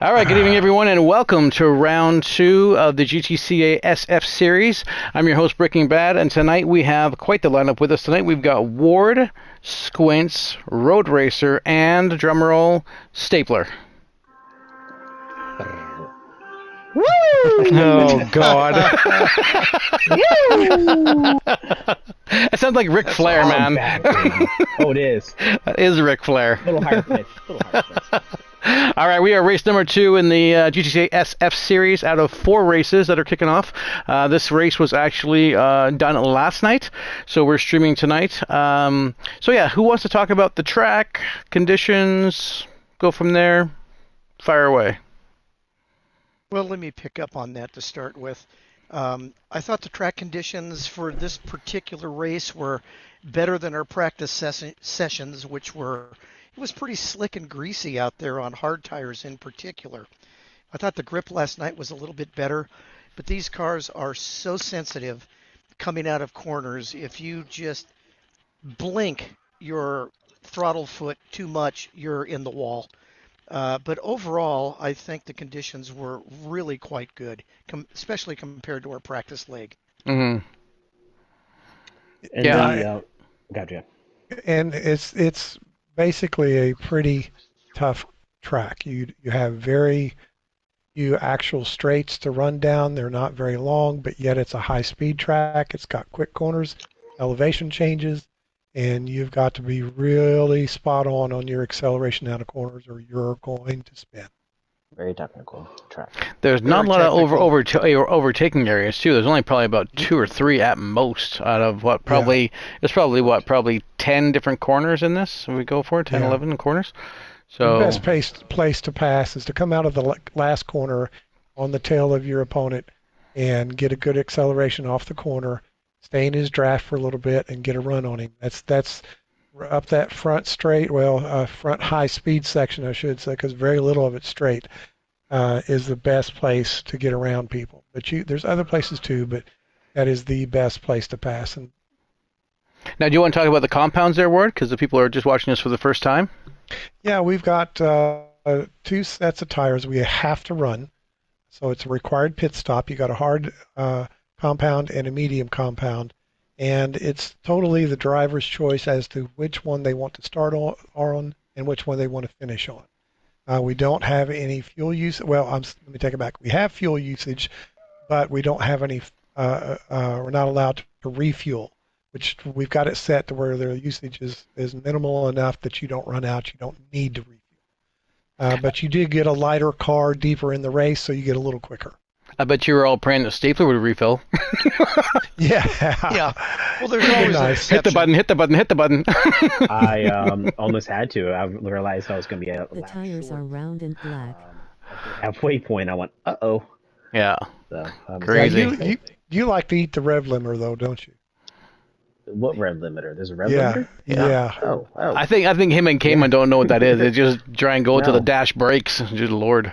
All right, good evening, everyone, and welcome to round two of the GTCA SF series. I'm your host, Breaking Bad, and tonight we have quite the lineup with us. Tonight we've got Ward, Squints, Road Racer, and, drumroll, Stapler. Woo! Oh, God. That sounds like Ric Flair, man. Oh, it is. That is Ric Flair. A little higher pitch. All right, we are race number two in the GTCA SF series out of 4 races that are kicking off. This race was actually done last night, so we're streaming tonight. Who wants to talk about the track, conditions, go from there, fire away. Well, let me pick up on that to start with. I thought the track conditions for this particular race were better than our practice sessions, it was pretty slick and greasy out there on hard tires in particular. I thought the grip last night was a little bit better, but these cars are so sensitive coming out of corners. If you just blink your throttle foot too much, you're in the wall. But overall, I think the conditions were really quite good, especially compared to our practice leg. Mm-hmm. And Yeah. Gotcha. And it's basically a pretty tough track. You have very few actual straights to run down. They're not very long, but yet it's a high-speed track. It's got quick corners, elevation changes, and you've got to be really spot on your acceleration out of corners, or you're going to spin. Very technical track. There's not Very a lot of technical. overtaking areas too. There's only probably about 2 or 3 at most out of what probably there's probably 10 different corners in this. We go for 10, Yeah. 11 corners. The So best place to pass is to come out of the last corner on the tail of your opponent and get a good acceleration off the corner, stay in his draft for a little bit, and get a run on him. That's up that front straight, front high speed section, I should say, because very little of it's straight, is the best place to get around people. But there's other places too, but that is the best place to pass. And now, do you want to talk about the compounds there, Ward? Because the people are just watching this for the first time. yeah, we've got 2 sets of tires we have to run. So it's a required pit stop. You got a hard compound and a medium compound, and it's totally the driver's choice as to which one they want to start on and which one they want to finish on. We don't have any fuel use. Well, let me take it back. We have fuel usage, but we don't have any. We're not allowed to refuel, which we've got it set to where their usage is minimal enough that you don't run out. You don't need to refuel. But you did get a lighter car deeper in the race, so you get a little quicker. I bet you were all praying that Stapler would refill. Yeah. Yeah. Well, there's always an Nice. Hit the exception. button, hit the button, hit the button. I almost had to. I realized I was going to be a The lap tires short. are round and black. At the halfway point, I went, uh-oh. Yeah. So, Crazy. You like to eat the rev limiter though, don't you? What rev limiter? There's a rev Yeah. limiter? Yeah. Oh. I think him and Cayman don't know what that is. They just try and go until the No. dash breaks. Good Lord.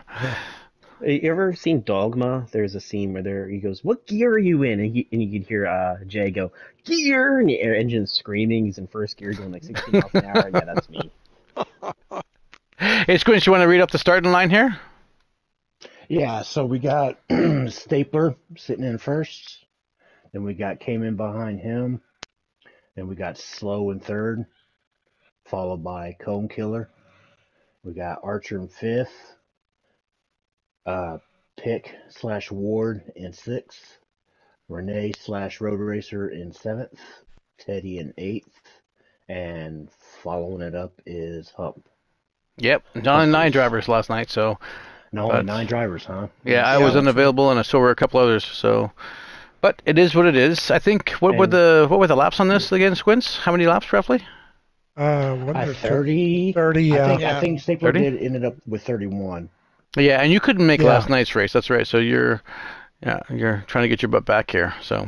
You ever seen Dogma? There's a scene where he goes, "What gear are you in?" And you could hear Jay go, "Gear!" And the air engine's screaming. He's in first gear going like 16 miles an hour. Yeah, that's me. Hey, Squinch, you want to read up the starting line here? Yeah, so we got Stapler sitting in first, then we got Cayman behind him, then we got Slow in third, followed by Cone Killer. We got Archer in fifth, Pick slash Ward in sixth, Renee slash Road Racer in seventh, Teddy in eighth, and following it up is Hump. Yep. John and 9 drivers last night, so No, But- 9 drivers, huh? yeah, I Yeah, was that's unavailable and so were a couple others, so but it is what it is. I think what were And- the laps on this again, Squints? How many laps roughly? What is it? 30. 30, yeah. I think Stapler 30? ended up with 31. Yeah, and you couldn't make Yeah. last night's race. That's right. So you're trying to get your butt back here. So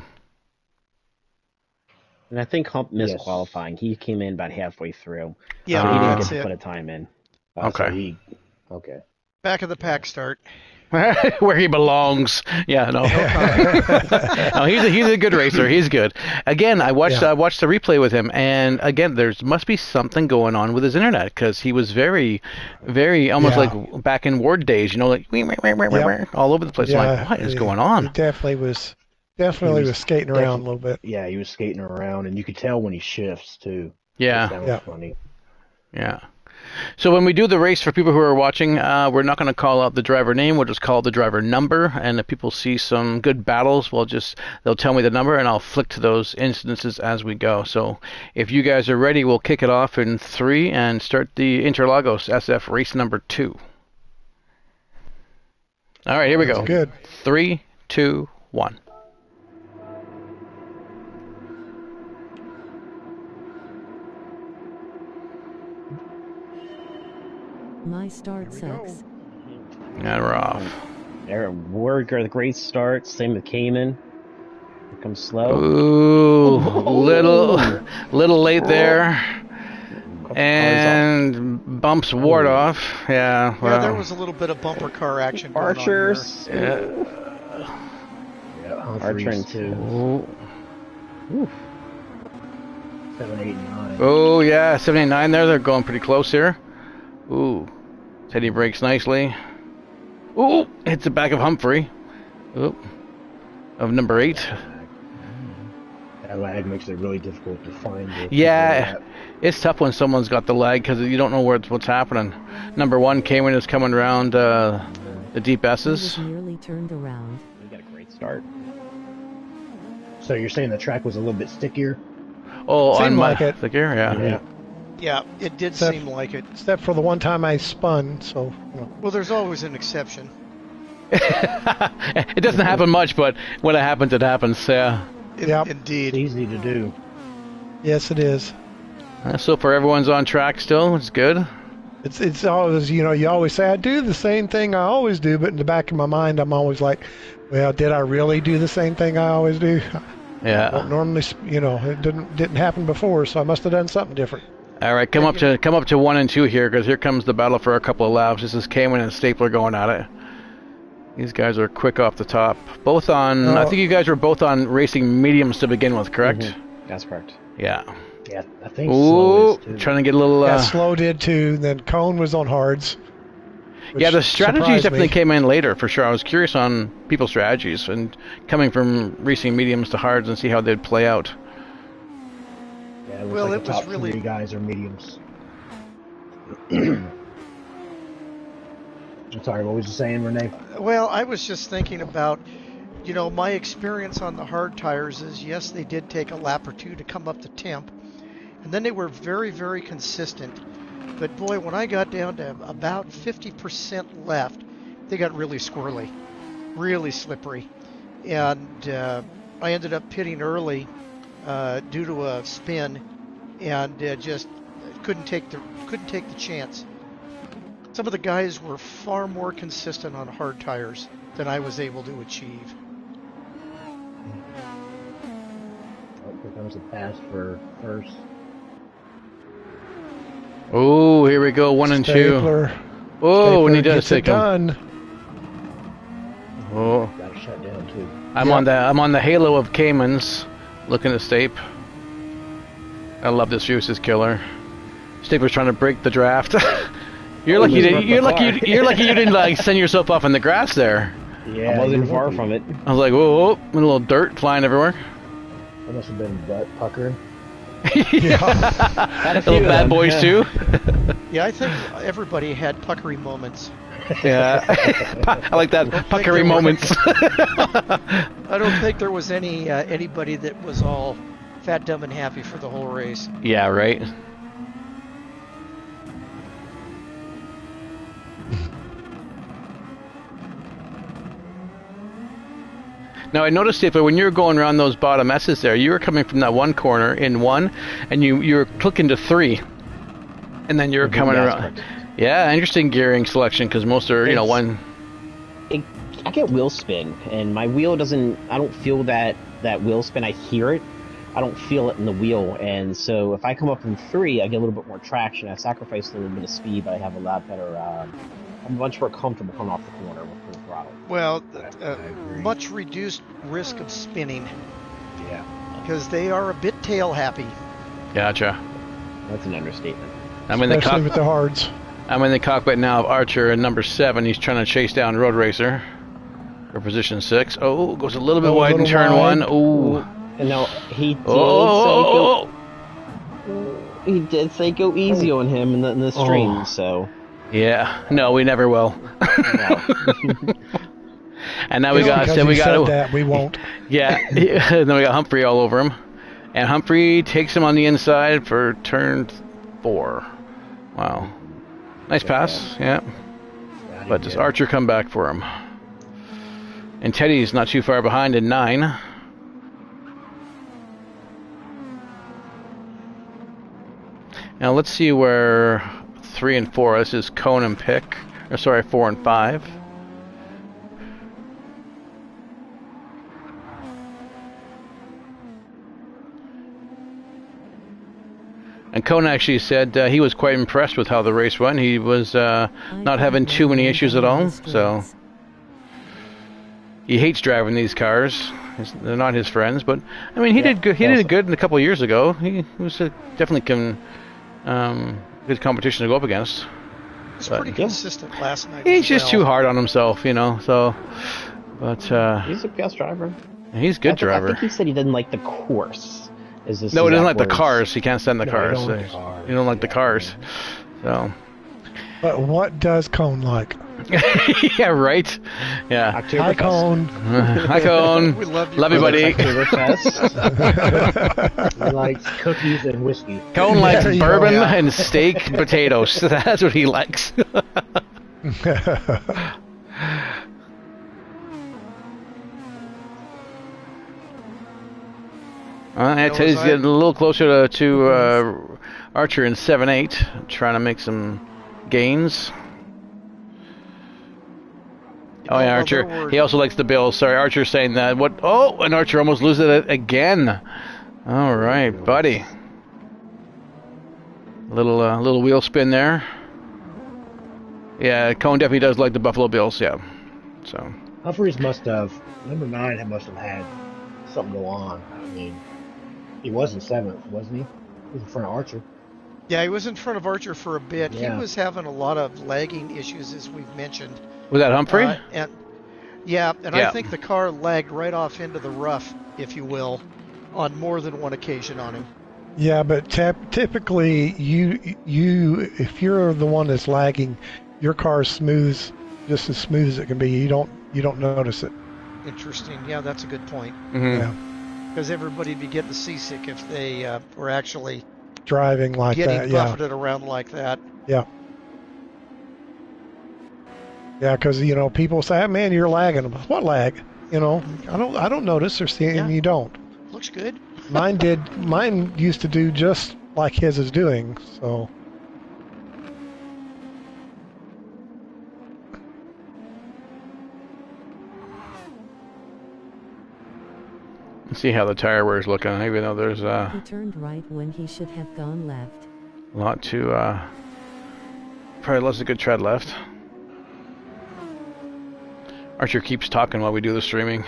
And I think Hump missed Yes. qualifying. He came in about halfway through. Yeah, So he didn't that's get to it. put a time in. So Okay. okay. Back of the pack start. Where he belongs. Yeah, no. No, he's a good racer. He's good. Again, I watched the replay with him, and again, there's must be something going on with his internet because he was very, very almost like back in Ward days, like all over the place. Yeah, I'm like, what is going on? He definitely was skating around a little bit. Yeah, he was skating around, and you could tell when he shifts too. Yeah, that was funny. Yeah. So when we do the race, for people who are watching, we're not going to call out the driver name. We'll just call the driver number. And if people see some good battles, they'll tell me the number, and I'll flick to those instances as we go. So if you guys are ready, we'll kick it off in 3 and start the Interlagos SF race number 2. All right, here we go. Good. 3, 2, 1. My start sucks. And we're off. Warwick are the great start. Same with Cayman. Here comes slow. Ooh, little late there. And bumps Ward off. Yeah, well. Yeah, there was a little bit of bumper car action going Archers. on here. Yeah, Archer and 2. Ooh. 7, 8, and 9. Oh, yeah, 7, 8, 9 there. They're going pretty close here. Ooh. Teddy brakes nicely. Ooh, hits the back of Humphrey. Ooh. Of number 8. That lag makes it really difficult to find. Yeah, it's tough when someone's got the lag because you don't know what's happening. Number 1, Cayman is coming around the deep S's. He was nearly turned around. We got a great start. So you're saying the track was a little bit stickier? Oh, Seemed on my like it. thicker, yeah. Yeah, it did Except- seem like it. Except for the one time I spun, so. Well, there's always an exception. It doesn't happen much, but when it happens, it happens. Yeah. Yep. Indeed. It's easy to do. Yes, it is. So far, everyone's on track still. It's good. It's always, you always say, I do the same thing I always do, but in the back of my mind, I'm always like, well, did I really do the same thing I always do? Yeah. Well, normally, it didn't happen before, so I must have done something different. All right, come up to 1 and 2 here, because here comes the battle for a couple of laps. This is Cayman and Stapler going at it. These guys are quick off the top. Both on, I think you guys were both on racing mediums to begin with, correct? Mm-hmm. That's correct. Yeah. Yeah, I think slow Ooh, is too. trying to get a little. Yeah, Slow did too. Then Cone was on hards. Yeah, the strategies surprised definitely me. came in later, for sure. I was curious on people's strategies and coming from racing mediums to hards and see how they'd play out. Yeah, it looks Well, like it the was top really- 3 guys are mediums. I'm sorry, what was you saying, Renee? Well, I was just thinking about, my experience on the hard tires is, yes, they did take a lap or two to come up to temp, and then they were very, very consistent. But boy, when I got down to about 50% left, they got really squirrely, really slippery, and I ended up pitting early due to a spin, and just couldn't take the chance. Some of the guys were far more consistent on hard tires than I was able to achieve. Oh, here comes a pass for first. Oh, here we go, 1 and 2. Stapler. Oh, and he Stapler does gets it take him. done. Oh, Got it shut down too. I'm on the halo of Caymans, looking at Stape. I love this view. This is killer. Stapler's trying to break the draft. You're lucky. You're lucky you didn't send yourself off in the grass there. Yeah, I wasn't you're far lucky. from it. I was like, whoa, and a little dirt flying everywhere. That must have been butt puckering. Had a few Little of bad them, boys yeah. too. Yeah, I think everybody had puckery moments. Yeah, I like that puckery moments. I don't think there was anybody that was all fat, dumb, and happy for the whole race. Yeah, right. Now I noticed if when you were going around those bottom S's there, you were coming from that one corner in 1, and you were clicking to 3, and then you were coming That's around. correct. Yeah, interesting gearing selection because most are one. I get wheel spin, and my wheel doesn't. I don't feel that wheel spin. I hear it. I don't feel it in the wheel, and so if I come up in 3, I get a little bit more traction. I sacrifice a little bit of speed, but I have a lot better I'm much more comfortable coming off the corner with full throttle. Well, I agree. much reduced risk of spinning Yeah, because they are a bit tail happy. Gotcha. that's an understatement. I'm in the Especially with the hards. I'm in the cockpit now of Archer in number 7. He's trying to chase down Road Racer for position 6. Oh, goes a little bit Oh, a wide in little turn wide. 1. Ooh. And now he did Oh. he did say go easy on him in the stream, Oh. so Yeah. No, we never will. no. And now we got because then we he got said that, we won't. Yeah. Then we got Humphrey all over him, and Humphrey takes him on the inside for turn 4. Wow. Nice pass. Yeah. But does Archer come back for him? And Teddy's not too far behind in 9. Now let's see where 3 and 4. This is Cone and Pick. Or sorry, 4 and 5. And Cone actually said he was quite impressed with how the race went. He was not having too many issues at all. So he hates driving these cars. They're not his friends, but I mean, he did good. He did good a couple of years ago. He was definitely good competition to go up against. He's pretty consistent last night. He's as just well. too hard on himself, you know. So, but He's a best driver. he's a good I driver. think he said he didn't like the course. Is this No, he doesn't like exact the words? cars. He can't stand the No, cars. he don't like the cars. He don't like the Yeah. cars. So, But what does Cone like? yeah, right. Yeah. Hi, Cone. Hi, Cone. We love you. Love you, buddy. He likes cookies and whiskey. Cone likes There you go. bourbon Yeah. and steak and potatoes. That's what he likes. I tell you, he's getting a little closer to Archer in 7-8, trying to make some gains. Oh yeah, Archer. He also likes the Bills. Sorry, Archer's saying that. What? Oh, and Archer almost loses it again. All right, buddy. Little wheel spin there. Yeah, Cone definitely does like the Buffalo Bills. Yeah. So. Humphreys must have number 9 must have had something go on. I mean, he was in 7th, wasn't he? He was in front of Archer. Yeah, he was in front of Archer for a bit. Yeah. He was having a lot of lagging issues, as we've mentioned. Was that Humphrey? And Yeah. I think the car lagged right off into the rough, if you will, on more than one occasion on him. Yeah, but typically, you if you're the one that's lagging, your car's smooth, just as smooth as it can be. You don't notice it. Interesting. Yeah, that's a good point. Mm-hmm. Yeah, Because everybody'd be getting seasick if they were actually driving like getting that. Yeah, buffeted around like that. yeah, because people say, "Hey, man, you're lagging." What lag? I don't notice or see, Yeah. and you don't. Looks good. Mine used to do just like his is doing. So. Let's see how the tire wear is looking. Even though there's He a turned right when he should have gone left. lot to probably lots of good tread left. Archer keeps talking while we do the streaming.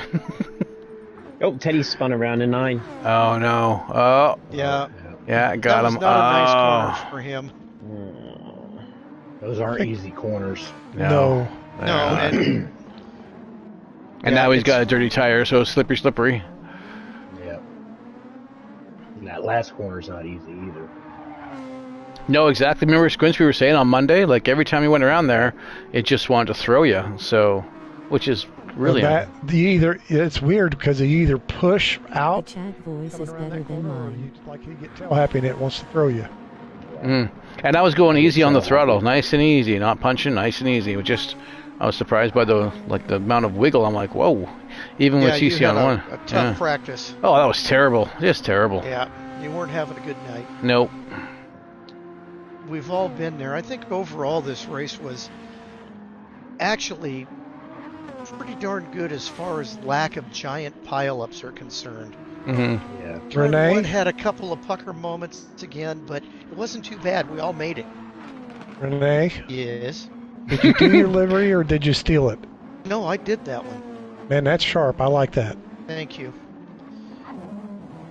Oh, Teddy spun around in 9. Oh no! Oh Yeah. yeah, got That was him. not a nice Oh. corner for him. Those aren't easy corners. No. No, and And now he's got a dirty tire, so it's slippery. Yeah. And that last corner's not easy either. No, exactly. Remember Squints, we were saying on Monday, like every time you went around there, it just wanted to throw you. So, which is really It's weird because you either push The out chat voice coming is around better that than corner, or mine. you get tail happy and it wants to throw you. And I was going easy on the throttle, nice and easy, not punching, nice and easy. I was surprised by the amount of wiggle. I'm like, whoa, even with you CC had on one. a tough practice. Oh, that was terrible, just terrible. Yeah, you weren't having a good night. Nope. We've all been there. I think overall this race was actually pretty darn good as far as lack of giant pileups are concerned. Hmm. Yeah. Turn Renee? one had a couple of pucker moments again, but it wasn't too bad. We all made it. Renee, Yes. Did you do your livery or did you steal it? No, I did that one. Man, that's sharp. I like that. Thank you.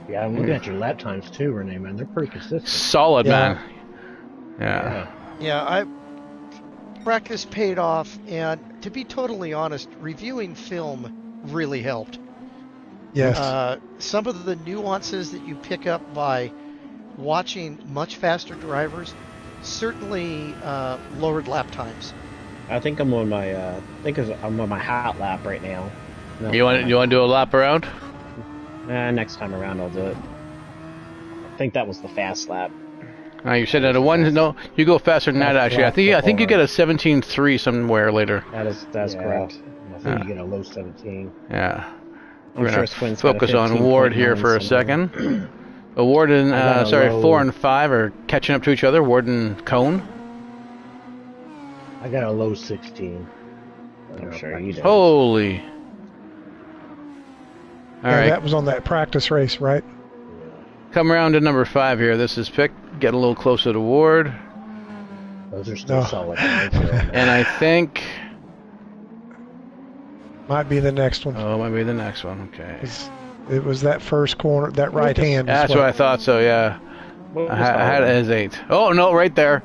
Yeah, I'm looking at your lap times too, Renee, man. They're pretty consistent. Solid, Yeah. man. Yeah. Yeah, practice paid off, and to be totally honest, reviewing film really helped. Yes. Some of the nuances that you pick up by watching much faster drivers certainly lowered lap times. I think I'm on my I'm on my hot lap right now. No, You want to do a lap around? next time around I'll do it. I think that was the fast lap. You said at a one. No, you go faster than that. Actually, I think you get a 17.3 somewhere later. That's correct. I think you get a low 17. Yeah. I'm We're sure gonna Squint's got a focus on Ward 15.9 here for a somewhere. second. Ward and I got a low- 4 and 5 are catching up to each other. Ward and Cone. I got a low 16. I'm sure you do. Holy. All Yeah, right. that was on that practice race, right? Come around to number 5 here. This is pick. Get a little closer to Ward. Those are still No. solid times, though, man. And I think... Might be the next one. Oh, it might be the next one. Okay. It was that first corner, that right hand. is That's what I thought, so yeah. I had it as 8. Oh, no, right there.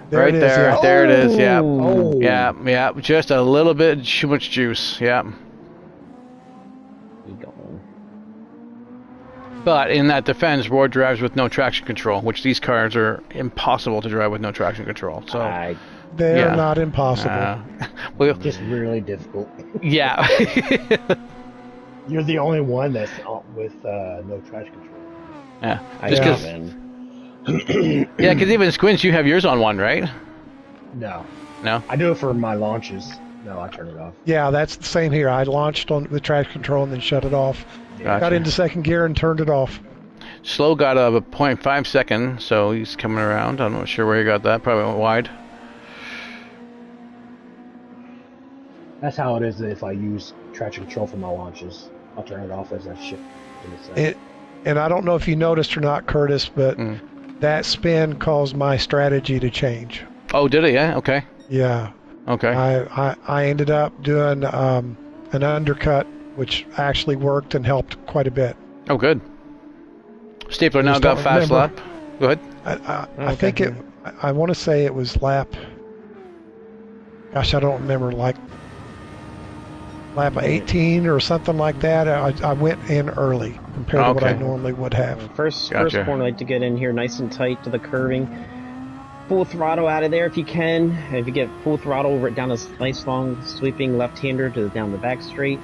There Right it is, there. yeah. There it is, yeah. Oh. Yeah. Just a little bit too much juice, yeah. You going. But in that defense, Ward drives with no traction control, which these cars are impossible to drive with no traction control. So, They're Yeah. not impossible. well, Just really difficult. yeah. You're the only one that's with no traction control. Yeah. I Just Yeah. 'cause- been. Yeah, because even Squints, you have yours on 1, right? No. No? I do it for my launches. No, I turn it off. Yeah, that's the same here. I launched on the traction control and then shut it off. Gotcha. Got into second gear and turned it off. Slow got a 0.5 second, so he's coming around. I'm not sure where he got that. Probably went wide. That's how it is if I use traction control for my launches. I'll turn it off as I shift to the side. And I don't know if you noticed or not, Curtis, but Mm. that spin caused my strategy to change. Oh, did it? Yeah? Okay. Yeah. Okay. I ended up doing an undercut, which actually worked and helped quite a bit. Oh, good. Stapler now Just got don't fast remember. lap. Go ahead. I think I want to say it was lap. Gosh, I don't remember. Like lap 18 or something like that. I went in early compared to what I Okay. normally would have. First Gotcha. corner, I like to get in here nice and tight to the curving. Full throttle out of there if you can. If you get full throttle right down this nice long sweeping left-hander to down the back straight.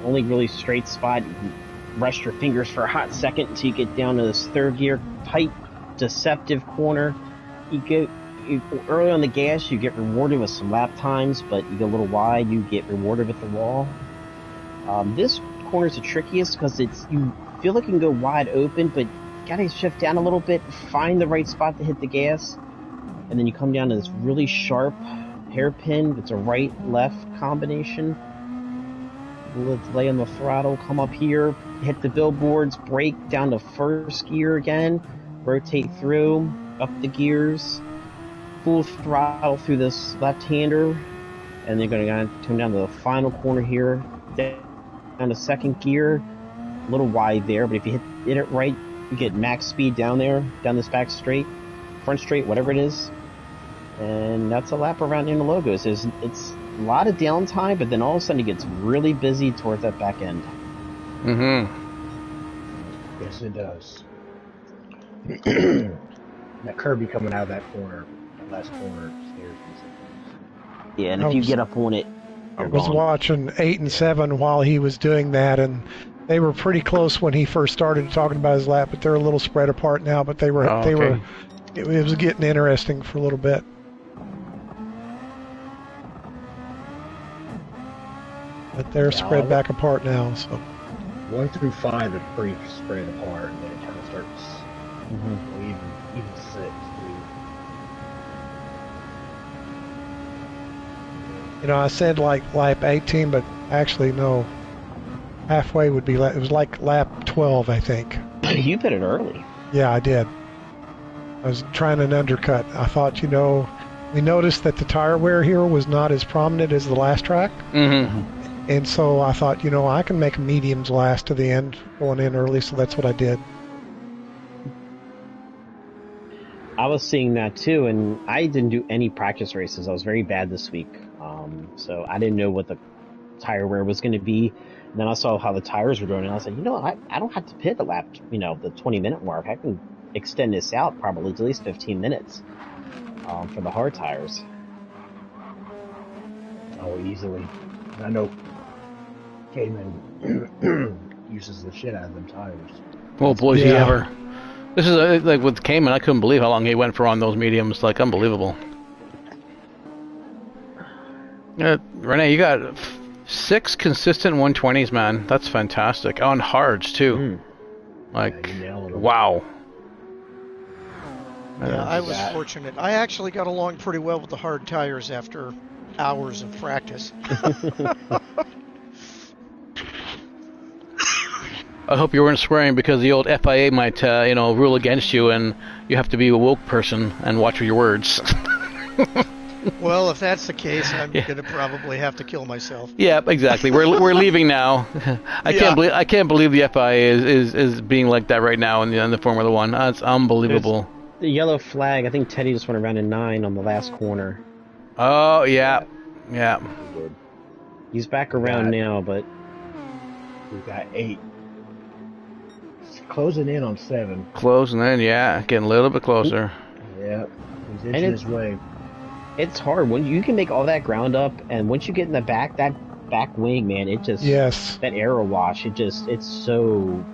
Only really straight spot. You can rest your fingers for a hot second until you get down to this third gear tight, deceptive corner. Early on the gas, you get rewarded with some lap times, but you go a little wide, you get rewarded with the wall. This corner is the trickiest because you feel like you can go wide open, but gotta shift down a little bit, find the right spot to hit the gas, and then you come down to this really sharp hairpin. It's a right-left combination. Let's lay on the throttle, come up here, hit the billboards, brake down to first gear again, rotate through, up the gears, full throttle through this left-hander, and then you're going to come down to the final corner here, down to second gear, a little wide there, but if you hit it right, you get max speed down there, down this back straight, front straight, whatever it is, and that's a lap around Interlagos. It's a lot of downtime, but then all of a sudden it gets really busy towards that back end. Mm-hmm. Yes, it does. That Kirby coming out of that corner, that last corner, scares me sometimes. Yeah, and if you get up on it, I you're was gone. watching 8 and 7 while he was doing that, and they were pretty close when he first started talking about his lap, but they're a little spread apart now. But they were, Oh, okay. it was getting interesting for a little bit. But they're spread back apart now. So 1 through 5 are pretty spread apart, and then it kind of starts even 6. you know, I said like lap 18, but actually no. Halfway would be it was like lap 12, I think. You put it early. Yeah, I did. I was trying an undercut. I thought, you know, we noticed that the tire wear here was not as prominent as the last track. Mm-hmm. And so I thought, I can make mediums last to the end going in early, so that's what I did. I was seeing that too, and I didn't do any practice races. I was very bad this week, so I didn't know what the tire wear was going to be. And then I saw how the tires were going, and I was like, I don't have to pit the lap, the 20-minute mark. I can extend this out probably to at least 15 minutes for the hard tires. Oh, easily. I know Cayman uses the shit out of them tires. Oh, boy, is he Yeah. ever. This is like with Cayman, I couldn't believe how long he went for on those mediums. Like, unbelievable. Renee, you got 6 consistent 120s, man. That's fantastic. On hards, too. Like, Yeah, you nailed it. wow. Yeah, I was fortunate. I actually got along pretty well with the hard tires after hours of practice. I hope you weren't swearing because the old FIA might, rule against you, and you have to be a woke person and watch your words. Well, if that's the case, I'm Yeah. going to probably have to kill myself. Yeah, exactly. We're leaving now. I can't believe the FIA is being like that right now in the Formula One. That's unbelievable. The yellow flag, I think Teddy just went around in 9 on the last corner. Oh yeah. He's back around now, but We've got 8. It's closing in on 7. Closing in, yeah, getting a little bit closer. Yeah, he's inching his way. it's hard. When you can make all that ground up, and once you get in the back, that back wing, man, it just... Yes. That aero wash, it's so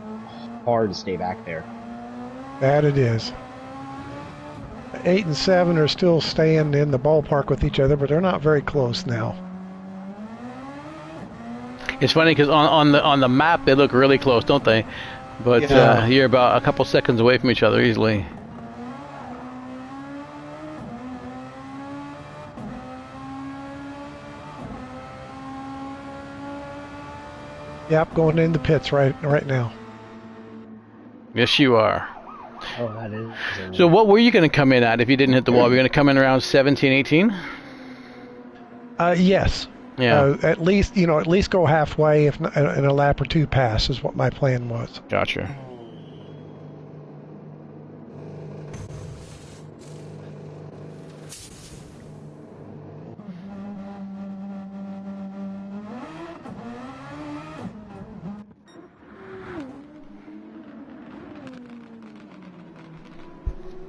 hard to stay back there. That it is. 8 and 7 are still staying in the ballpark with each other, but they're not very close now. It's funny because on the map they look really close, don't they? But Yeah. you're about a couple seconds away from each other easily. Yep, going in the pits right now. Yes, you are. Oh, that is. So what were you going to come in at if you didn't hit the wall? Were you going to come in around 17, 18? Yes. Yeah. At least go halfway, if not, and a lap or two pass is what my plan was. Gotcha.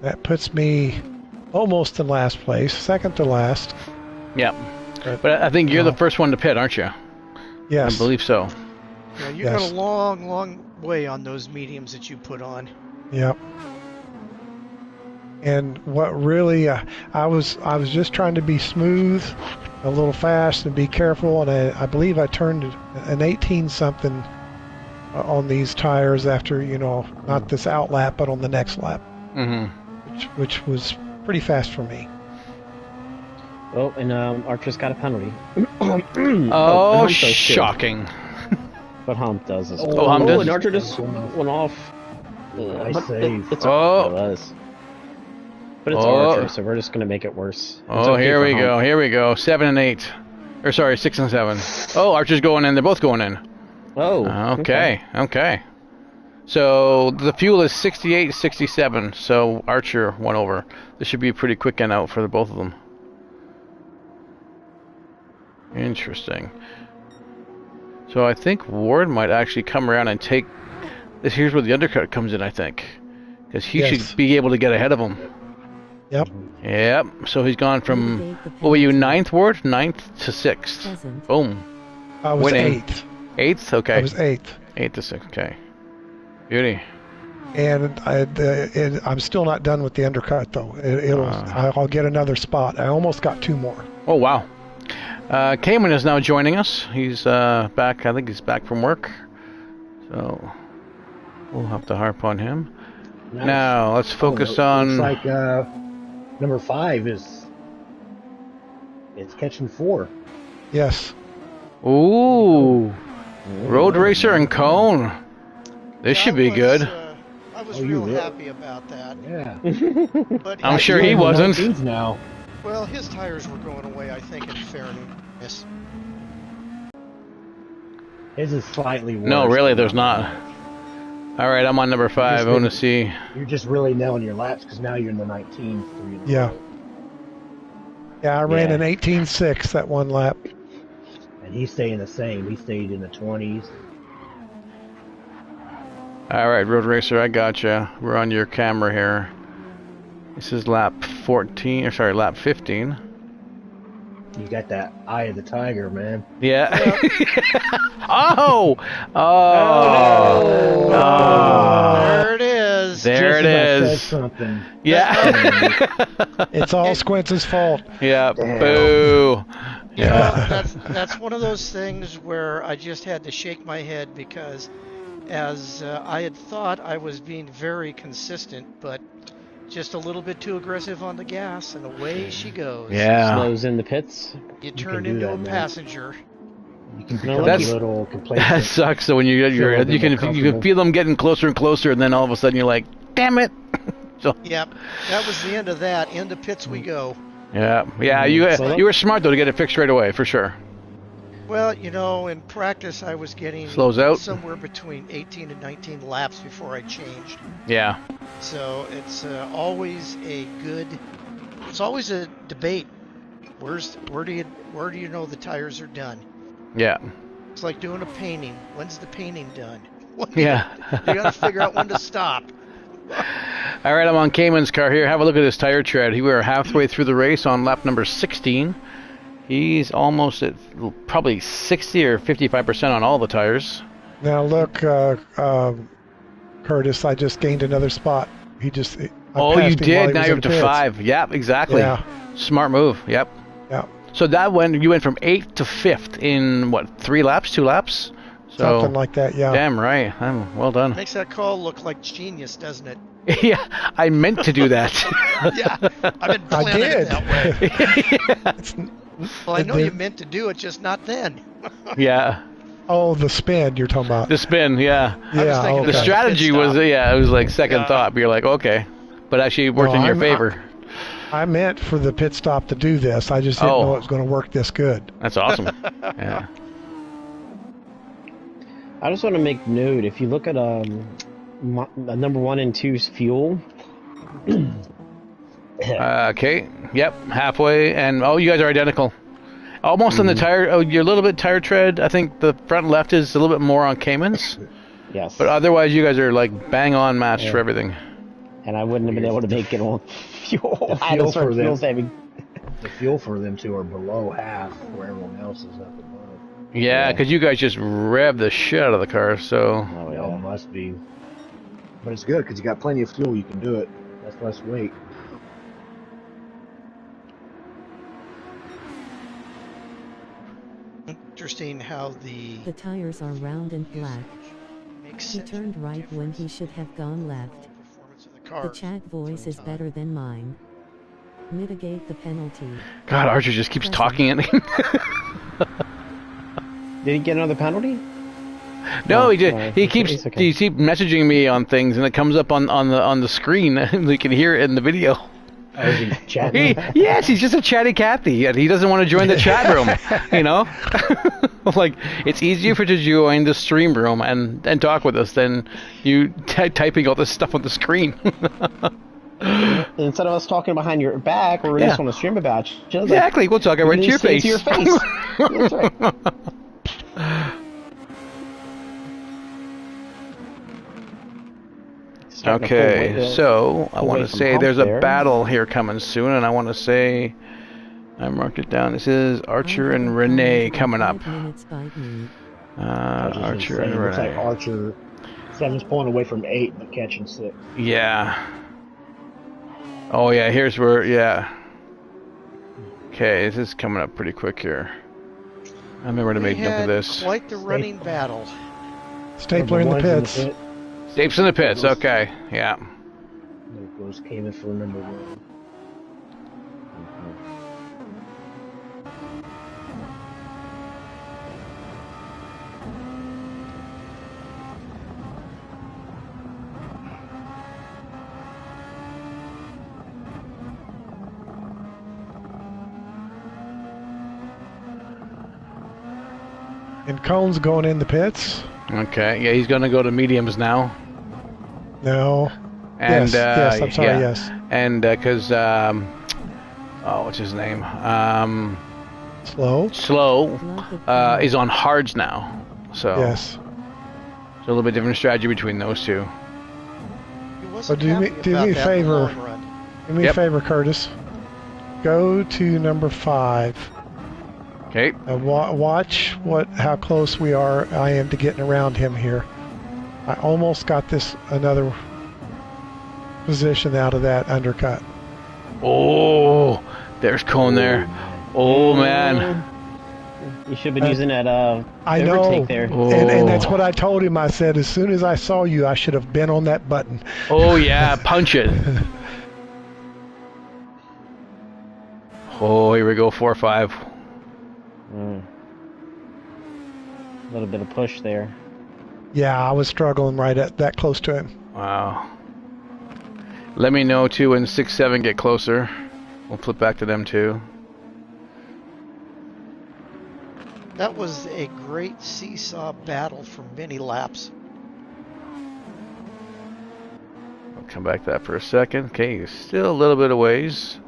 That puts me almost in last place, second to last. Yeah. But I think you're the first one to pit, aren't you? Yes. I believe so. Yeah, you Yes. got a long, long way on those mediums that you put on. Yep. And what really, I was just trying to be smooth, a little fast, and be careful. And I believe I turned an 18 something on these tires after, not this out lap, but on the next lap, Mm-hmm. which was pretty fast for me. Oh, and Archer's got a penalty. Oh, and Hump does too. shocking. But Hump does as Oh, well. Hump does? And Archer just went off. Nice But save. it's Oh. it was. But it's Oh. Archer, so we're just going to make it worse. It's Oh, okay here for we Hump. go. Here we go. 7 and 8. Or sorry, 6 and 7. Oh, Archer's going in. They're both going in. Oh, Okay. So the fuel is 68, 67. So Archer won over. This should be a pretty quick end out for the both of them. Interesting. So I think Ward might actually come around and take this. Here's where the undercut comes in, I think, because he Yes. should be able to get ahead of him. Yep. Yep. So he's gone from what were you, 9th, Ward? 9th to 6th. Present. Boom. I was Winning. 8th. 8th. Okay. I was 8th. 8 to 6. Okay. Beauty. And I'm still not done with the undercut, though. I'll get another spot. I almost got 2 more. Oh wow. Cayman is now joining us. He's back. I think he's back from work. So we'll have to harp on him. Nice. Now let's focus on. Looks like number 5 is catching 4. Yes. Ooh, Road Racer and Cone. This should be good. I was Oh, you real will. happy about that. Yeah. But I'm sure he Yeah, wasn't. Martins now. Well, his tires were going away, I think, in fairness. His is slightly worse. No, really, but there's not. much. All right, I'm on number 5. I want to been- see. You're just really nailing your laps because now you're in the 19, 3 in a Yeah. row. Yeah, I ran Yeah. an 18.6 that one lap. And he's staying the same. He stayed in the 20s. All right, Road Racer, I gotcha. We're on your camera here. This is lap 14, or sorry, lap 15. You got that eye of the tiger, man. Yeah. Yep. Oh! Oh! Oh. There it is. There it Just as I is. said something. Yeah. It's all Squintz's fault. Yeah. Damn. Boo. You know, Yeah. that's one of those things where I just had to shake my head because, as I had thought, I was being very consistent, but just a little bit too aggressive on the gas, and away she goes. Yeah. Slows in the pits. You can turn do into that, a man. passenger. You can No, become that's- a little That complacent. sucks. So when you get Feel a your, bit you more can comfortable. feel them getting closer and closer, and then all of a sudden you're like, damn it. So Yep, that was the end of that. Into pits we go. yeah, you So you were smart though to get it fixed right away for sure. Well, you know, in practice I was getting Slows out. somewhere between 18 and 19 laps before I changed. Yeah. So it's always it's always a debate. Where do you know the tires are done? Yeah. It's like doing a painting. When's the painting done? Yeah. You got to figure out when to stop. All right, I'm on Cayman's car here. Have a look at his tire tread. We were halfway through the race on lap number 16. He's almost at probably 60 or 55% on all the tires. Now look, Curtis, I just gained another spot. I Oh, you passed him while did. he Now was you're in up to pits. 5. Yep, exactly. Yeah. Smart move. Yep. Yeah, So you went from 8th to 5th in what, 3 laps, 2 laps? So something like that. Yeah. damn right. Well done. Makes that call look like genius, doesn't it? Yeah, I meant to do that. Yeah, I've been I planning it did. that way. It's- Well, I know the- you meant to do it, just not then. Yeah. oh, the spin you're talking about. The spin, yeah. was Yeah. thinking The Okay. strategy Pit was, stop. yeah, it was like second Yeah. thought. But you're like, okay. But actually it worked No, in your I'm- favor. I meant for the pit stop to do this. I just didn't Oh. know it was going to work this good. That's awesome. Yeah. I just want to make note. If you look at number 1 and 2's fuel, Okay. Yep. Halfway, and you guys are identical. Almost on the tire. Oh, you're a little bit tire tread. I think the front left is a little bit more on Cayman's, yes. but otherwise you guys are like bang on matched Yeah. for everything. And I wouldn't have been able to make it on fuel. The I had to fuel start for fuel them. saving. The fuel for them two are below half, where everyone else is up above. Yeah, Yeah. because you guys just rev the shit out of the car. So Oh, They all yeah. must be. But it's good because you got plenty of fuel. You can do it. That's less weight. Interesting how The tires are round and black. makes He such a turned right when he difference should have gone left. in the performance of the The cars chat voice is sometime. better than mine. Mitigate the penalty. God, Archer just keeps talking at me. Did he get another penalty? No, Oh, he did. sorry. He keeps It's okay. he keeps messaging me on things, and it comes up on the screen. You can hear it in the video. I was in chatting. Yes, he's just a chatty Cathy, and he doesn't want to join the chat room. You know, like it's easier for to join the stream room and talk with us than you typing all this stuff on the screen. Instead of us talking behind your back, we Yeah. just want to stream about you. Just like, Exactly. We'll talk right to your say it face. to your face. That's right. Starting to pull Okay, away- so I pull want away to from say hump there's a there. battle here coming soon, and I want to say I marked it down. This is Archer and Renee coming up. 5 minutes by me. I was just gonna Archer say, and it looks like Renee. Archer. 7's pulling away from 8, but catching 6. Yeah. Oh yeah, here's where Okay, this is coming up pretty quick here. I remember to We make note had of this. quite the running battle. Stapler in the Number one's pits. pit. Stapes in the pits. Okay, yeah. There goes Cayman for number 1. And Cone's going in the pits. Okay, yeah, he's going to go to mediums now. No. And, yes, I'm sorry, yeah. yes. And because, what's his name? Slow is on hards now. So yes. It's a little bit different strategy between those two. So do me a favor. Do me a favor, Curtis. Go to number 5. Okay. Watch how close I am to getting around him here. I almost got another position out of that undercut. Oh, there's Cone there. Oh man. You should have been using that I know. overtake there. Oh. And that's what I told him. I said, as soon as I saw you, I should have been on that button. Oh yeah, punch it. Oh, here we go, 4-5. A little bit of push there. Yeah, I was struggling right at that close to him. Wow. Let me know too when 6-7 get closer. We'll flip back to them too. That was a great seesaw battle for many laps. I'll come back to that for a second. Okay, still a little bit of ways.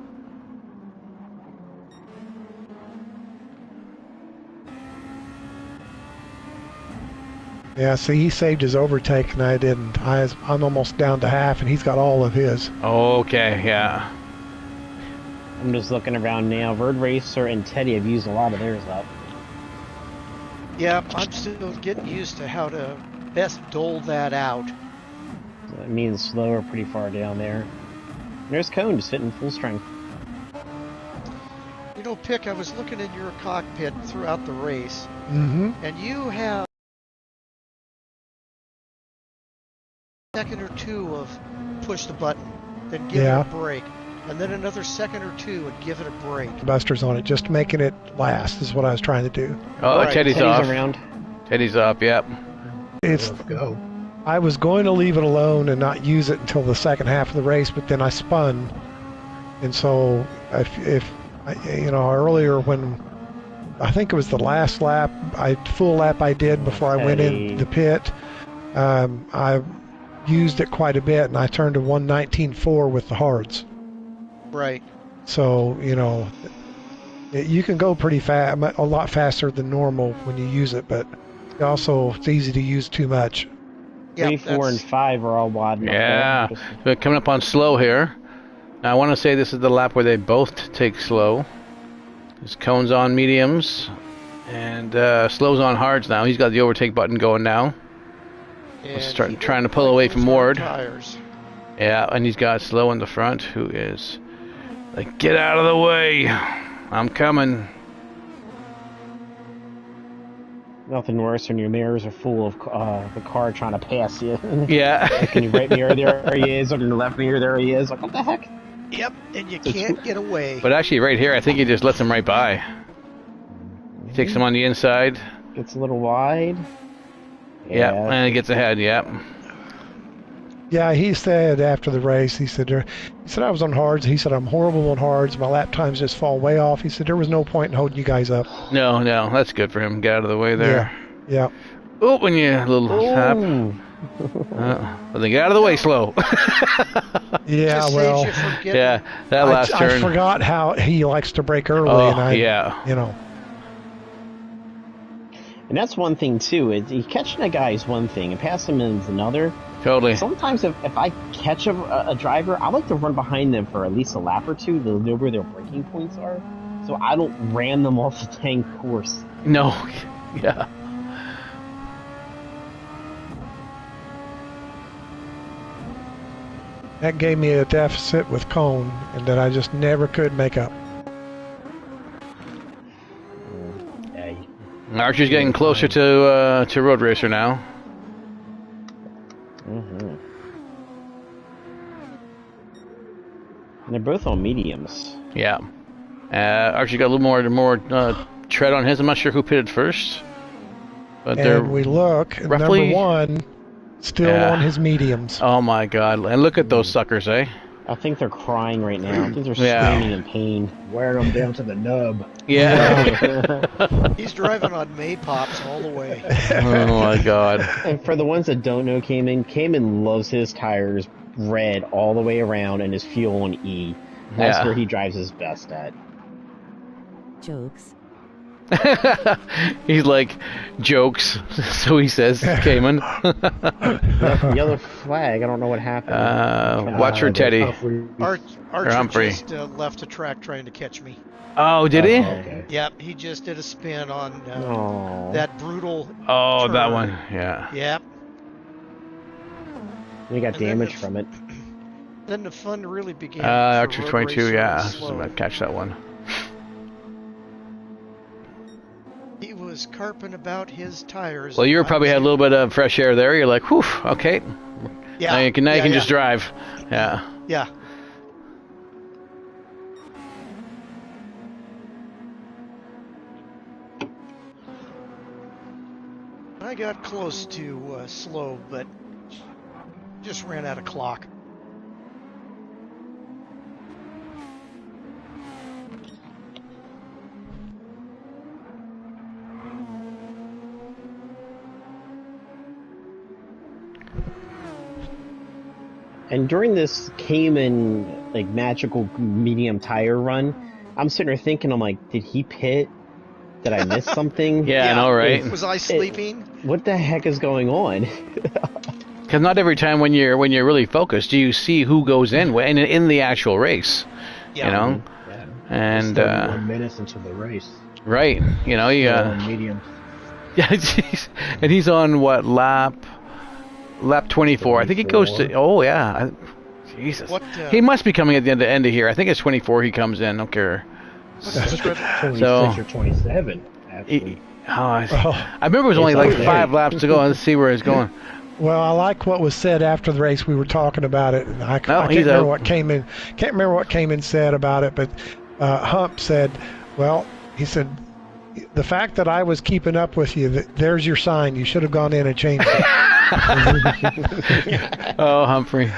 Yeah, see, he saved his overtake and I didn't. I'm almost down to half and he's got all of his. Okay, yeah. I'm just looking around now. Road Racer and Teddy have used a lot of theirs up. Yeah, I'm still getting used to how to best dole that out. That means slower pretty far down there. There's Cone just hitting full strength. You know, Pick, I was looking in your cockpit throughout the race, Mm-hmm. and you have a second or two of push the button, then give it a break, and then another second or two and give it a break. Busters on it, just making it last is what I was trying to do. Oh, Right, Teddy's off. Around. Teddy's up, yep. Let's go. I was going to leave it alone and not use it until the second half of the race, but then I spun. And so earlier when I think it was the last full lap I did before I went in the pit, I used it quite a bit and I turned to 119.4 with the hards. Right. So, you can go pretty fast, a lot faster than normal when you use it, but also it's easy to use too much. 3, 4, and 5 are all wide. Yeah, we're coming up on slow here. Now I want to say this is the lap where they both take slow. There's Cone's on mediums, and Slow's on hards now. He's got the overtake button going now. He's trying to pull away from Ward. Tires. Yeah, and he's got Slow in the front, who is like, get out of the way. I'm coming. Nothing worse when your mirrors are full of the car trying to pass you. Yeah. Like in your right mirror, there he is. Look in the left mirror, there he is. Like, what the heck? Yep, and you can't get away. But actually, right here, I think he just lets him right by. He takes him on the inside. Gets a little wide. Yeah, and he gets ahead, yep. Yeah, he said after the race, he said I was on hards. He said I'm horrible on hards. My lap times just fall way off. He said there was no point in holding you guys up. No, that's good for him. Get out of the way there. Yeah. Oh, when you little tap. But then get out of the way, Slow. Yeah, well. Yeah, that last turn. I forgot how he likes to break early. Oh, and yeah. And that's one thing too. Catching a guy is one thing, and passing him is another. Totally. Sometimes if I catch a driver, I like to run behind them for at least a lap or two to know where their braking points are, so I don't ram them off the tank course. No. Yeah. That gave me a deficit with Cone, and that I just never could make up. Archer's getting closer to Road Racer now. Mm-hmm. And they're both on mediums. Yeah. Archie got a little more tread on his. I'm not sure who pitted first. But and we look, roughly, number one still on his mediums. Oh my God! And look at those suckers, eh? I think they're crying right now. I think they're Yeah. screaming in pain. Wearing them down to the nub. Yeah. He's driving on Maypops all the way. Oh my God. And for the ones that don't know Cayman loves his tires red all the way around and his fuel on E. That's Yeah. where he drives his best at. Jokes. He's like, jokes. So he says, Cayman. Yellow flag, I don't know what happened. Watch for Teddy. Archer Humphrey. just left the track trying to catch me. Oh, did he? Okay. Yep, he just did a spin on Aw. that brutal. Oh, that turn. one. Yeah. Yep. We got And then damage the- from it. Then the fun really began. Archer for road 22, racers yeah. slow. So I catch that one. He was carping about his tires. Well, you probably had a little bit of fresh air there. You're like, whew, okay. Yeah. Now you can, yeah, just drive. Yeah. Yeah. I got close to slow, but just ran out of clock. And during this Cayman like magical medium tire run, I'm sitting there thinking, I'm like, did he pit? Did I miss something? Yeah, I know, right? Was I sleeping? What the heck is going on? Because not every time when you're really focused do you see who goes in the actual race. Yeah. You know, Yeah. and 31 minutes into the race. right. You know, you Still on medium. yeah. And he's on what lap 24. I think he goes to. Oh yeah. Jesus. What, he must be coming at the end of here. I think it's 24. He comes in. I don't care. What's the spread? 26 So- or 27, actually. I remember it was only It's like okay. 5 laps to go. Let's see where he's going. Well, I like what was said after the race. We were talking about it, and I can't he's remember out. what came in. Can't remember what came in said about it, but Hump said, "Well, he said the fact that I was keeping up with you, there's your sign. You should have gone in and changed it." Oh, Humphrey.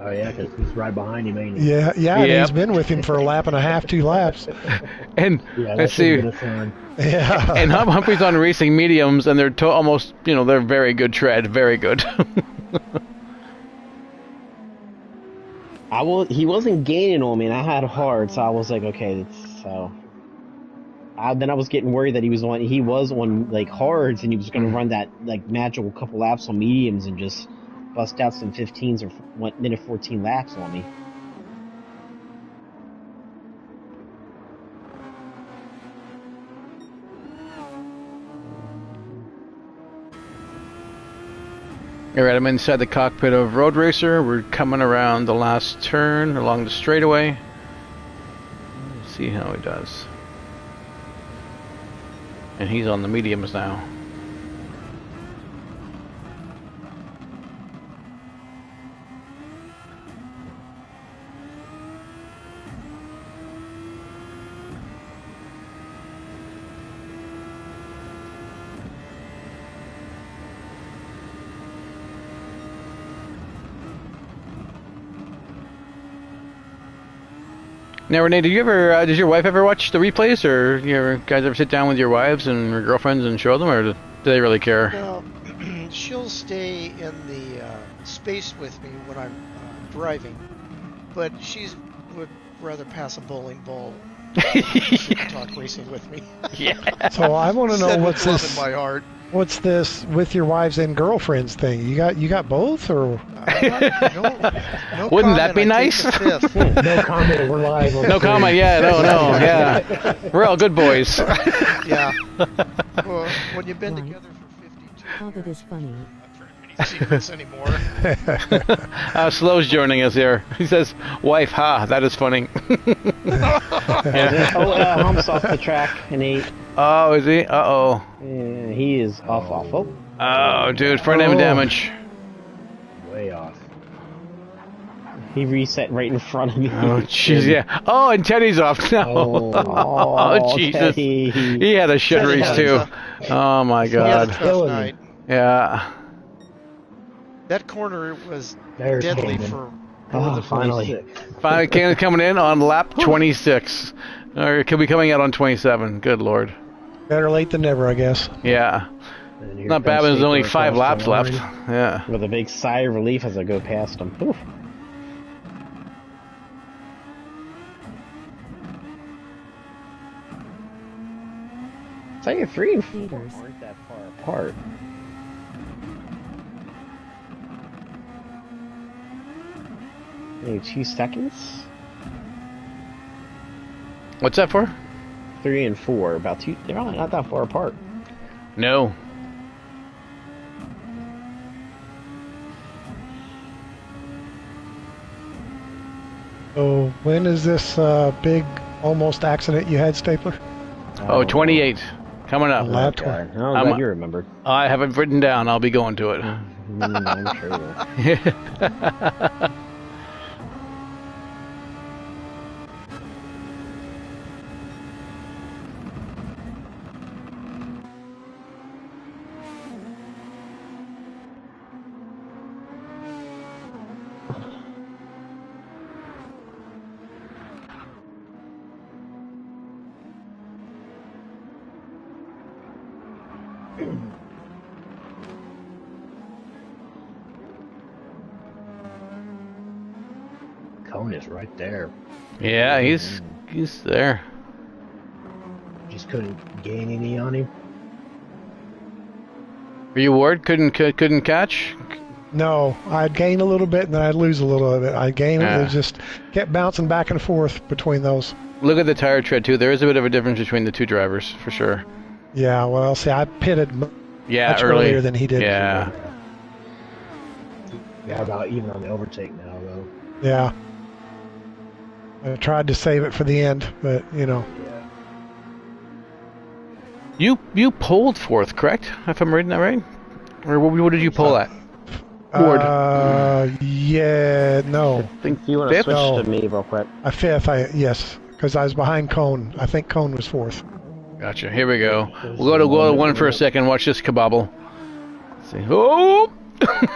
Oh, yeah, because he's right behind him, ain't he? Yeah, and Yep. he's been with him for a lap and a half, 2 laps. And Yeah, that let's should see. have been a fun. Yeah. And Humphrey's on racing mediums, and they're almost, they're very good tread, very good. He wasn't gaining on me, and I had hard, so I was like, okay, then I was getting worried that he was on like hards, and he was going to run that like magical couple laps on mediums and just bust out some 15s or minute 14 laps on me. All right, I'm inside the cockpit of Road Racer. We're coming around the last turn along the straightaway. Let's see how he does. And he's on the mediums now. Now, Renee, did your wife ever watch the replays, or guys ever sit down with your wives and your girlfriends and show them, or do they really care? Well, she'll stay in the space with me when I'm driving, but would rather pass a bowling ball than talk racing with me. Yeah. So I want to know Said with what's love this? in my heart. What's this with your wives and girlfriends thing? You got both, or? No Wouldn't that comment, be I take nice? the fifth. No comment, we're live. On No the comment. Yeah, no, yeah. We're all good boys. Yeah. Well, when you've been together for 52 How that is funny. not very many secrets anymore. Slow's joining us here. He says, "Wife, ha, that is funny." Hump's off the track, and Oh, is he? Uh-oh. he is off. Oh, dude, front end damage. Way off. He reset right in front of me. Oh, jeez, yeah. Oh, and Teddy's off now. Oh, Jesus. Teddy. He had a shit race, too. Oh, my He had a God. tough night. Yeah. That corner was There's deadly Hayden. for more than finally. 26. Finally, Cannon's coming in on lap 26. Or it could be coming out on 27. Good lord. Better late than never, I guess. Yeah. And here Not bad comes when there's only Stapler 5 across laps the left. line. Yeah. With a big sigh of relief as I go past him. Oof. So you're 3 and 4 Leaders. aren't that far apart. Maybe 2 seconds? What's that for? 3 and 4, about 2. They're really not that far apart. No. So when is this big almost accident you had, Stapler? Oh, 28. Coming up. Lap Okay. 20. Oh, I'm- glad you remembered. I have it written down. I'll be going to it. I'm sure you will. Cone is right there. Yeah, he's there. Just couldn't gain any on him. Are you Ward? Couldn't catch? No, I'd gain a little bit and then I'd lose a little of it. I'd gain it, Yeah. it just kept bouncing back and forth between those. Look at the tire tread too. There is a bit of a difference between the two drivers, for sure. Yeah, well, see, I pitted Yeah, much early. earlier than he did. Yeah. Yeah, about even on the overtake now, though. Yeah. I tried to save it for the end, but, you know. Yeah. You pulled fourth, correct? If I'm reading that right? Or what did you pull at? Ward. Yeah, no. I think If you want to fifth? switch No. to me real quick. A fifth, yes, because I was behind Cone. I think Cone was fourth. Gotcha. Here we go. We'll go to one for a second. Watch this kabobble. Let's see. Oh!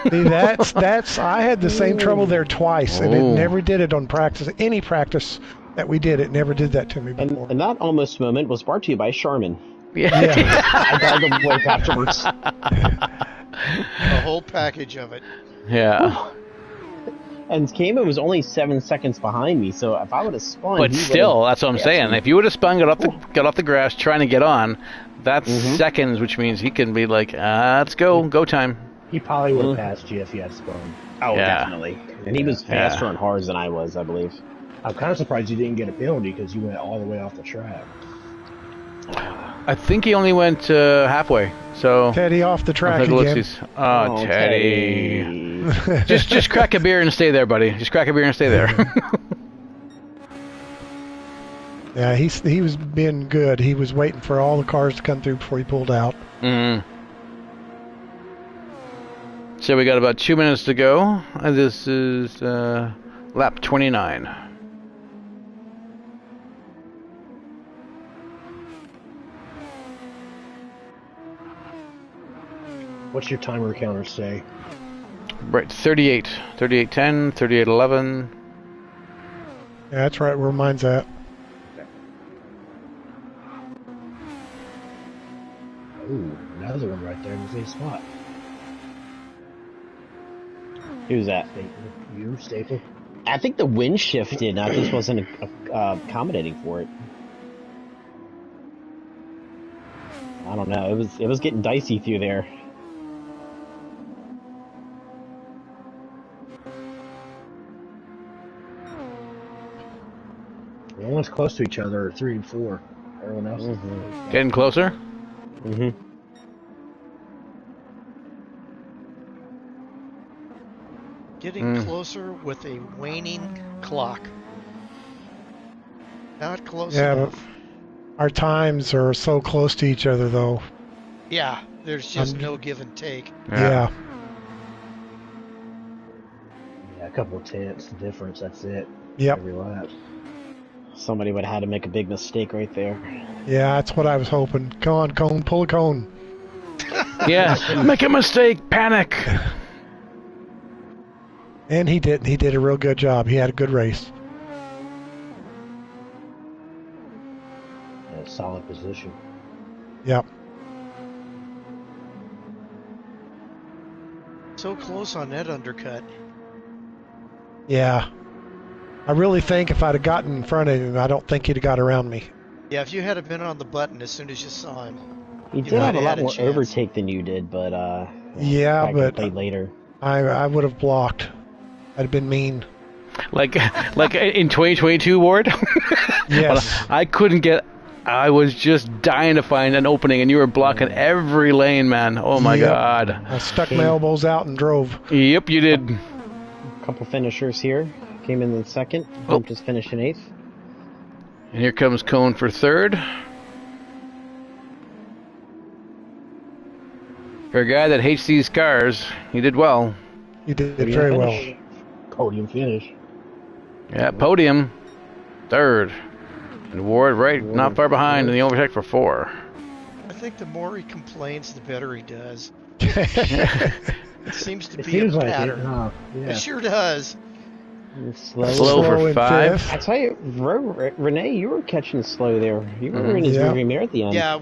See, that's. I had the same trouble there twice, and it Oh. never did it on practice. Any practice that we did, it never did that to me before. And that almost moment was brought to you by Charmin. Yeah. Yeah. I got them awake afterwards. The whole package of it. Yeah. And Kama was only 7 seconds behind me, so if I would have spun, But he still, would've that's what I'm passed saying. me. If you would have spun, got off the grass, trying to get on, that's Mhm. seconds, which means he can be like, let's go time. He probably would have passed you if you had spun. Oh, Yeah. definitely. And he was Yeah. faster on hards than I was, I believe. I'm kind of surprised you didn't get a penalty because you went all the way off the track. I think he only went halfway. So Teddy off the track I'll take a again. look-sees. Oh, Teddy. Just crack a beer and stay there, buddy. Just crack a beer and stay there. Yeah, he was being good. He was waiting for all the cars to come through before he pulled out. Mm. So we got about 2 minutes to go. This is lap 29. What's your timer counter say? Right, 38. 38.10, 38.11. Yeah, that's right where mine's at. Ooh, another one right there in the same spot. Who's that? Staple. You, Staple? I think the wind shifted, and I just wasn't accommodating for it. I don't know. It was getting dicey through there. The ones close to each other are 3 and 4. Everyone else is Getting closer? Mm-hmm. Getting closer with a waning clock. Not close Yeah, but enough. our times are so close to each other, though. Yeah, there's just no give and take. Yeah. Yeah, a couple of tenths difference, that's it. Yep. Every lap. Somebody would have had to make a big mistake right there. Yeah, that's what I was hoping. Come on, Cone, pull a cone. Yeah. Make a mistake, panic. And he did. He did a real good job. He had a good race. A solid position. Yep. So close on that undercut. Yeah. I really think if I'd have gotten in front of him, I don't think he'd have got around me. Yeah, if you had been on the button as soon as you saw him. He You did have might a lot had a more chance. overtake than you did, but Yeah, I but played later. I would have blocked. I'd have been mean. Like in 2022, Ward. Yes. I couldn't get. I was just dying to find an opening, and you were blocking every lane, man. Oh my Yep. God. I stuck my elbows out and drove. Yep, you did. A couple finishers here. Came in second. Oh. Just finished in 8th. And here comes Cone for third. For a guy that hates these cars, he did well. You did Podium very well. finish. Podium finish. Yeah, podium, third. And Ward right, not far behind in the overtake for 4. I think the more he complains, the better he does. Yeah. It seems to It be seems a like pattern. it, huh? It Yeah. sure does. Slow. Slow for in 5. fifth. I tell you, Renee, you were catching slow there. You were in his Yeah. rearview mirror at the end. Yeah,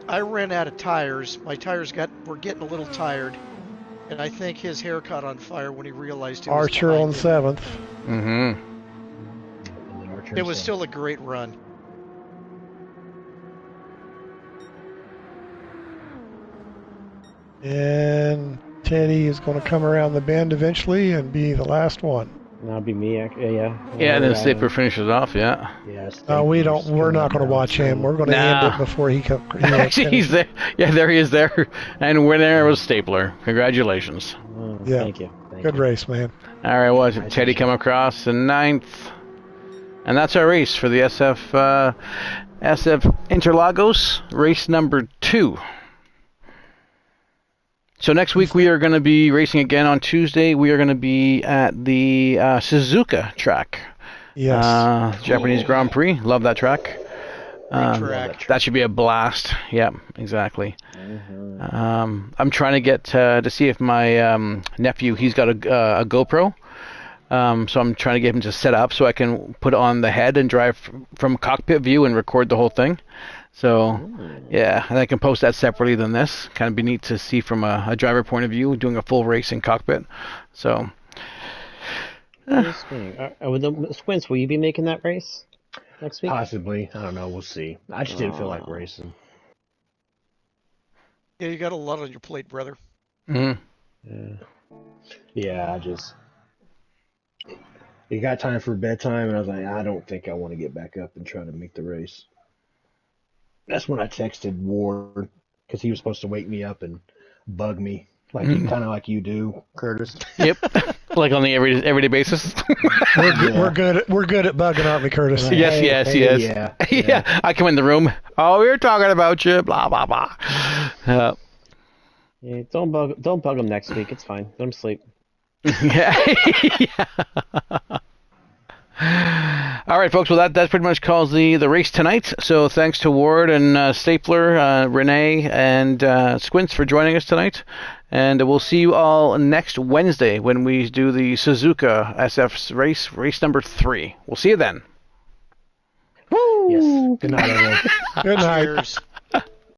I ran out of tires. My tires were getting a little tired. And I think his hair caught on fire when he realized he was Archer behind on him. 7th. Mm-hmm. And then Archer It was said, still a great run. And Teddy is going to come around the bend eventually and be the last one. That'll be me. Yeah. Yeah, and then Stapler finishes off, yeah. Yes. No, we don't. We're not going to watch him. We're going to end Nah. it before he comes. Actually, he's there. Yeah, there he is there. And winner was Stapler. Congratulations. Yeah. Thank you. Good race, man. All right, was it Teddy come across in 9th? And that's our race for the SF Interlagos, race number 2. So next week we are going to be racing again on Tuesday. We are going to be at the Suzuka track. Yes. Japanese Grand Prix. Love that track. Track. That should be a blast. Yeah, exactly. I'm trying to get to see if my nephew, he's got a GoPro. So I'm trying to get him to set up so I can put it on the head and drive from cockpit view and record the whole thing. So, yeah, and I can post that separately than this. Kind of be neat to see from a driver point of view, doing a full race in cockpit. So, Squints, will you be making that race next week? Possibly. I don't know. We'll see. I just didn't feel like racing. Yeah, you got a lot on your plate, brother. Yeah, it got time for bedtime, and I was like, I don't think I want to get back up and try to make the race. That's when I texted Ward, because he was supposed to wake me up and bug me, kind of like you do, Curtis. yep, like on the everyday basis. We're good at bugging, aren't we, Curtis? Right. Yes. Yeah. Yeah, I come in the room. Oh, we were talking about you. Blah blah blah. Yeah, don't bug him next week. It's fine. Let him sleep. Yeah. All right, folks. Well, that pretty much calls the race tonight. So thanks to Ward and Stapler, Renee, and Squints for joining us tonight. And we'll see you all next Wednesday when we do the Suzuka SF race number 3. We'll see you then. Woo! Yes. Good night, everyone. Good night. Cheers.